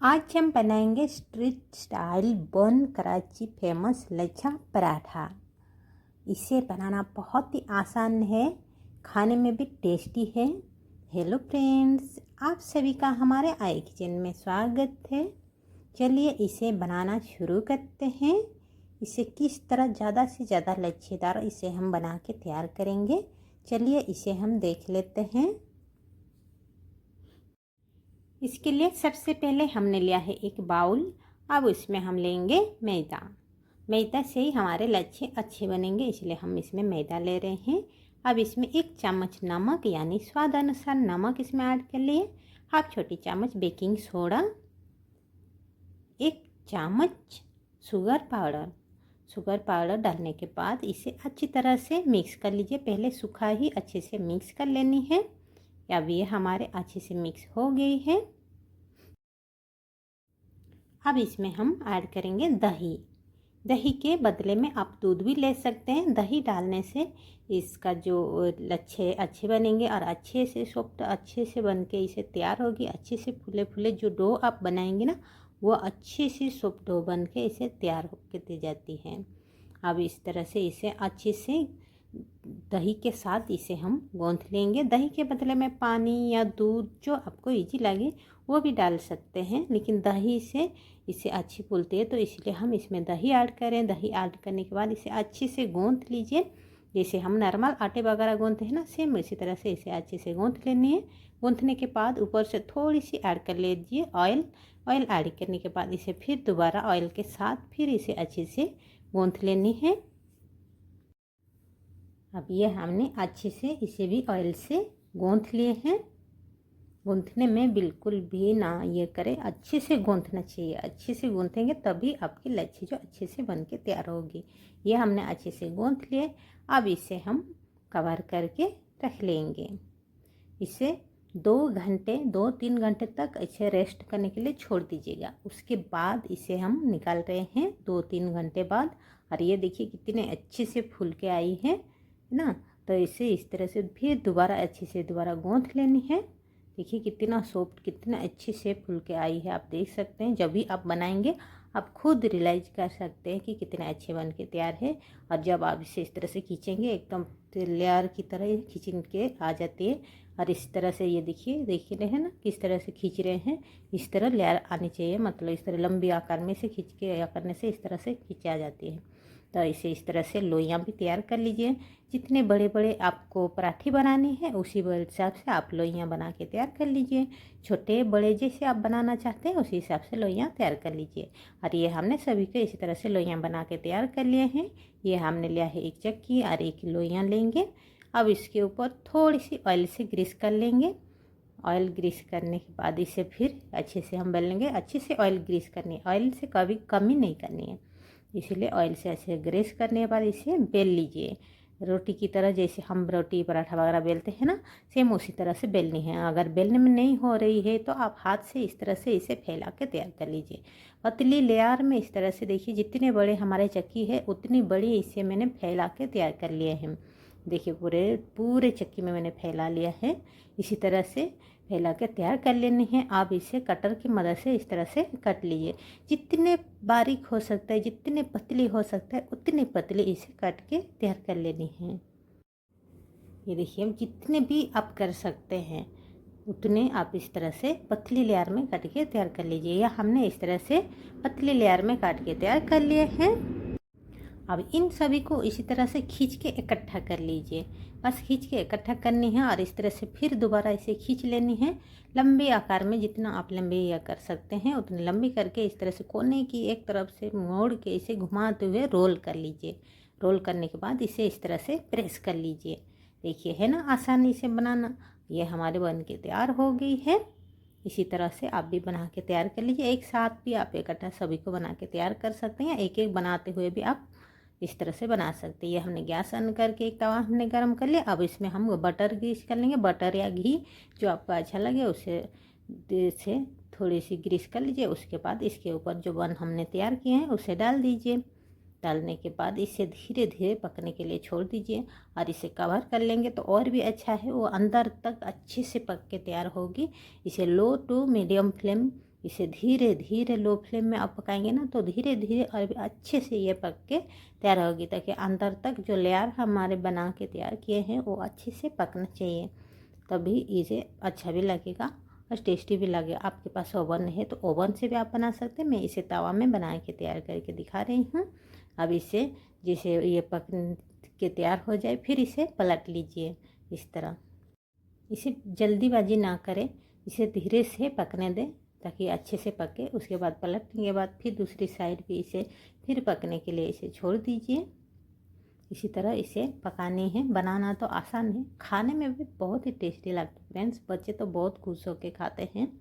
आज हम बनाएंगे स्ट्रीट स्टाइल बन कराची फेमस लच्छा पराठा। इसे बनाना बहुत ही आसान है, खाने में भी टेस्टी है। हेलो फ्रेंड्स, आप सभी का हमारे आई किचन में स्वागत है। चलिए इसे बनाना शुरू करते हैं। इसे किस तरह ज़्यादा से ज़्यादा लच्छेदार इसे हम बना के तैयार करेंगे, चलिए इसे हम देख लेते हैं। इसके लिए सबसे पहले हमने लिया है एक बाउल। अब इसमें हम लेंगे मैदा। मैदा से ही हमारे लच्छे अच्छे बनेंगे, इसलिए हम इसमें मैदा ले रहे हैं। अब इसमें 1 चम्मच नमक यानी स्वाद अनुसार नमक इसमें ऐड कर लिए। हाफ छोटी चम्मच बेकिंग सोडा, 1 चम्मच शुगर पाउडर। शुगर पाउडर डालने के बाद इसे अच्छी तरह से मिक्स कर लीजिए। पहले सूखा ही अच्छे से मिक्स कर लेनी है। अब ये हमारे अच्छे से मिक्स हो गई है। अब इसमें हम ऐड करेंगे दही। दही के बदले में आप दूध भी ले सकते हैं। दही डालने से इसका जो लच्छे अच्छे बनेंगे और अच्छे से सॉफ्ट अच्छे से बन के इसे तैयार होगी। अच्छे से फूले फूले जो डो आप बनाएंगे ना, वो अच्छे से सॉफ्ट डो बन के इसे तैयार होकर दे जाती है। अब इस तरह से इसे अच्छे से दही के साथ इसे हम गूंथ लेंगे। दही के बदले में पानी या दूध जो आपको इजी लगे वो भी डाल सकते हैं, लेकिन दही से इसे अच्छी फूलती है तो इसलिए हम इसमें दही ऐड करें। दही ऐड करने के बाद इसे अच्छे से गूंथ लीजिए। जैसे हम नॉर्मल आटे वगैरह गूंथते हैं ना, सेम इसी तरह से इसे अच्छे से गूंथ लेनी है। गूंथने के बाद ऊपर से थोड़ी सी ऐड कर लीजिए ऑयल। ऑयल ऐड करने के बाद इसे फिर दोबारा ऑयल के साथ फिर इसे अच्छे से गूंथ लेनी है। अब ये हमने अच्छे से इसे भी ऑयल से गूंथ लिए हैं। गूंथने में बिल्कुल भी ना ये करें, अच्छे से गूंथना चाहिए। अच्छे से गूंथेंगे तभी आपकी लच्छी जो अच्छे से बन के तैयार होगी। ये हमने अच्छे से गूंथ लिए। अब इसे हम कवर करके रख लेंगे। इसे 2-3 घंटे तक इसे रेस्ट करने के लिए छोड़ दीजिएगा। उसके बाद इसे हम निकाल रहे हैं 2-3 घंटे बाद। और ये देखिए कितने अच्छे से फूल के आई है ना। तो इसे इस तरह से फिर दोबारा अच्छे से दोबारा गूंथ लेनी है। देखिए कितना सॉफ्ट कितना अच्छे से फूल के आई है। आप देख सकते हैं, जब भी आप बनाएंगे आप खुद रियलाइज कर सकते हैं कि कितने अच्छे बन के तैयार है। और जब आप इसे इस तरह से खींचेंगे एकदम लेयर की तरह खींच के आ जाती है। और इस तरह से ये देखिए देख रहे हैं ना किस तरह से खींच रहे हैं। इस तरह लेयर आनी चाहिए, मतलब इस तरह लंबी आकार में से खींच के या करने से इस तरह से खींचा जाती है। तो इसे इस तरह से लोइयाँ भी तैयार कर लीजिए। जितने बड़े बड़े आपको पराठे बनाने हैं उसी हिसाब से आप लोइयाँ बना के तैयार कर लीजिए। छोटे बड़े जैसे आप बनाना चाहते हैं उसी हिसाब से लोइयाँ तैयार कर लीजिए। और ये हमने सभी को इसी तरह से लोइयाँ बना के तैयार कर लिए हैं। ये हमने लिया है 1 चक्की और 1 लोइयाँ लेंगे। अब इसके ऊपर थोड़ी सी ऑयल से ग्रीस कर लेंगे। ऑयल ग्रीस करने के बाद इसे फिर अच्छे से हम बेल लेंगे। अच्छे से ऑयल ग्रीस करनी है, ऑयल से कभी कमी नहीं करनी है। इसीलिए ऑयल से ऐसे ग्रीस करने के बाद इसे बेल लीजिए। रोटी की तरह जैसे हम रोटी पराठा वगैरह बेलते हैं ना, सेम उसी तरह से बेलनी है। अगर बेलने में नहीं हो रही है तो आप हाथ से इस तरह से इसे फैला के तैयार कर लीजिए। पतली लेयर में इस तरह से देखिए जितने बड़े हमारे चक्की है उतनी बड़ी इसे मैंने फैला के तैयार कर लिए हैं। देखिए पूरे पूरे चक्की में मैंने फैला लिया है। इसी तरह से फैला के तैयार कर लेनी है। आप इसे कटर की मदद से इस तरह से कट लीजिए। जितने बारीक हो सकता है, जितने पतली हो सकता है उतनी पतली इसे काट के तैयार कर लेनी है। ये देखिए जितने भी आप कर सकते हैं उतने आप इस तरह से पतली लेयर में काट के तैयार कर लीजिए। या हमने इस तरह से पतली लेयर में काट के तैयार कर लिए हैं। अब इन सभी को इसी तरह से खींच के इकट्ठा कर लीजिए। बस खींच के इकट्ठा करनी है और इस तरह से फिर दोबारा इसे खींच लेनी है। लंबे आकार में जितना आप लंबे या कर सकते हैं उतनी लंबी करके इस तरह से कोने की एक तरफ से मोड़ के इसे घुमाते हुए रोल कर लीजिए। रोल करने के बाद इसे इस तरह से प्रेस कर लीजिए। देखिए है ना आसानी से बनाना। ये हमारे बन के तैयार हो गई है। इसी तरह से आप भी बना के तैयार कर लीजिए। एक साथ भी आप इकट्ठा सभी को बना के तैयार कर सकते हैं। एक एक बनाते हुए भी आप इस तरह से बना सकते हैं। ये हमने गैस ऑन करके एक तवा हमने गर्म कर लिया। अब इसमें हम बटर ग्रीस कर लेंगे। बटर या घी जो आपको अच्छा लगे उसे से थोड़ी सी ग्रीस कर लीजिए। उसके बाद इसके ऊपर जो बन हमने तैयार किए हैं उसे डाल दीजिए। डालने के बाद इसे धीरे धीरे पकने के लिए छोड़ दीजिए। और इसे कवर कर लेंगे तो और भी अच्छा है, वो अंदर तक अच्छे से पक के तैयार होगी। इसे लो टू मीडियम फ्लेम इसे धीरे धीरे लो फ्लेम में आप पकाएंगे ना तो धीरे धीरे और अच्छे से ये पक के तैयार होगी, ताकि अंदर तक जो लेयर हमारे बना के तैयार किए हैं वो अच्छे से पकना चाहिए, तभी इसे अच्छा भी लगेगा और टेस्टी भी लगेगा। आपके पास ओवन है तो ओवन से भी आप बना सकते हैं। मैं इसे तवा में बना के तैयार करके दिखा रही हूँ। अब इसे जैसे ये पक के तैयार हो जाए फिर इसे पलट लीजिए इस तरह। इसे जल्दीबाजी ना करें, इसे धीरे से पकने दें ताकि अच्छे से पके। उसके बाद पलटने के बाद फिर दूसरी साइड भी इसे फिर पकने के लिए इसे छोड़ दीजिए। इसी तरह इसे पकानी है। बनाना तो आसान है, खाने में भी बहुत ही टेस्टी लगता है फ्रेंड्स। बच्चे तो बहुत खुश होकर खाते हैं।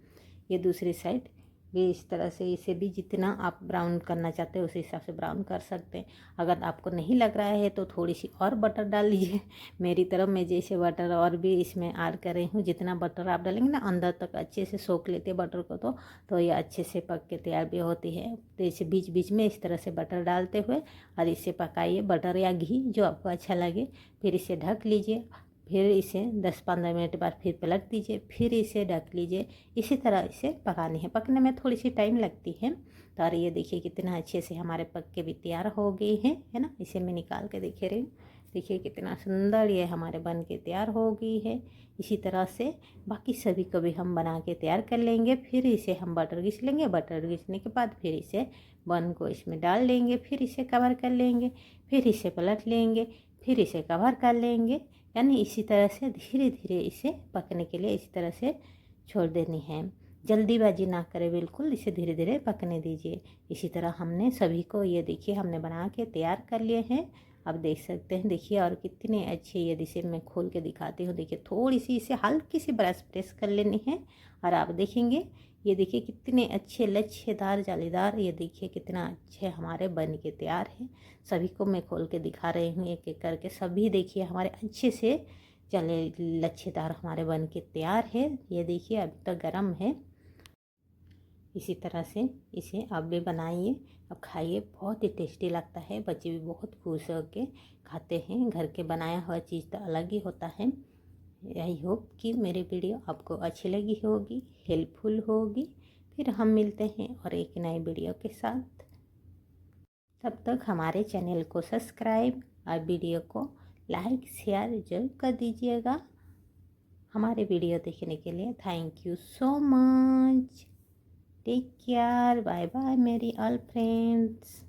ये दूसरी साइड भी इस तरह से इसे भी जितना आप ब्राउन करना चाहते हैं उस हिसाब से ब्राउन कर सकते हैं। अगर आपको नहीं लग रहा है तो थोड़ी सी और बटर डाल लीजिए। मेरी तरफ मैं जैसे बटर और भी इसमें ऐड कर रही हूँ। जितना बटर आप डालेंगे ना अंदर तक अच्छे से सोख लेते हैं बटर को, तो ये अच्छे से पक के तैयार भी होती है। तो इसे बीच बीच में इस तरह से बटर डालते हुए और इसे पकाइए, बटर या घी जो आपको अच्छा लगे। फिर इसे ढक लीजिए, फिर इसे 10-15 मिनट बाद फिर पलट दीजिए, फिर इसे ढक लीजिए। इसी तरह इसे पकानी है। पकने में थोड़ी सी टाइम लगती है। तो और ये देखिए कितना अच्छे से हमारे पक के भी तैयार हो गई है ना। इसे मैं निकाल के दिखे रही हूँ। देखिए कितना सुंदर ये हमारे बन के तैयार हो गई है। इसी तरह से बाकी सभी को भी हम बना के तैयार कर लेंगे। फिर इसे हम बटर घिस लेंगे। बटर घिसने के बाद फिर इसे बन को इसमें डाल लेंगे, फिर इसे कवर कर लेंगे, फिर इसे पलट लेंगे, फिर इसे कवर कर लेंगे। यानी इसी तरह से धीरे धीरे इसे पकने के लिए इसी तरह से छोड़ देनी है। जल्दीबाजी ना करें बिल्कुल, इसे धीरे धीरे पकने दीजिए। इसी तरह हमने सभी को ये देखिए हमने बना के तैयार कर लिए हैं। आप देख सकते हैं, देखिए और कितने अच्छे ये इसे मैं खोल के दिखाती हूँ। देखिए थोड़ी सी इसे हल्की सी ब्रश प्रेस कर लेनी है और आप देखेंगे ये देखिए कितने अच्छे लच्छेदार जालीदार, ये देखिए कितना अच्छे हमारे बन के तैयार है। सभी को मैं खोल के दिखा रही हूँ एक एक करके। सभी देखिए हमारे अच्छे से जले लच्छेदार हमारे बन के तैयार है। ये देखिए अभी तक गर्म है। इसी तरह से इसे आप भी बनाइए और खाइए, बहुत ही टेस्टी लगता है। बच्चे भी बहुत खुश होकर खाते हैं। घर के बनाया हुआ चीज़ तो अलग ही होता है। आई होप कि मेरी वीडियो आपको अच्छी लगी होगी, हेल्पफुल होगी। फिर हम मिलते हैं और एक नई वीडियो के साथ। तब तक हमारे चैनल को सब्सक्राइब और वीडियो को लाइक शेयर जरूर कर दीजिएगा। हमारे वीडियो देखने के लिए thank you so much. Take care, bye bye मेरी ऑल फ्रेंड्स।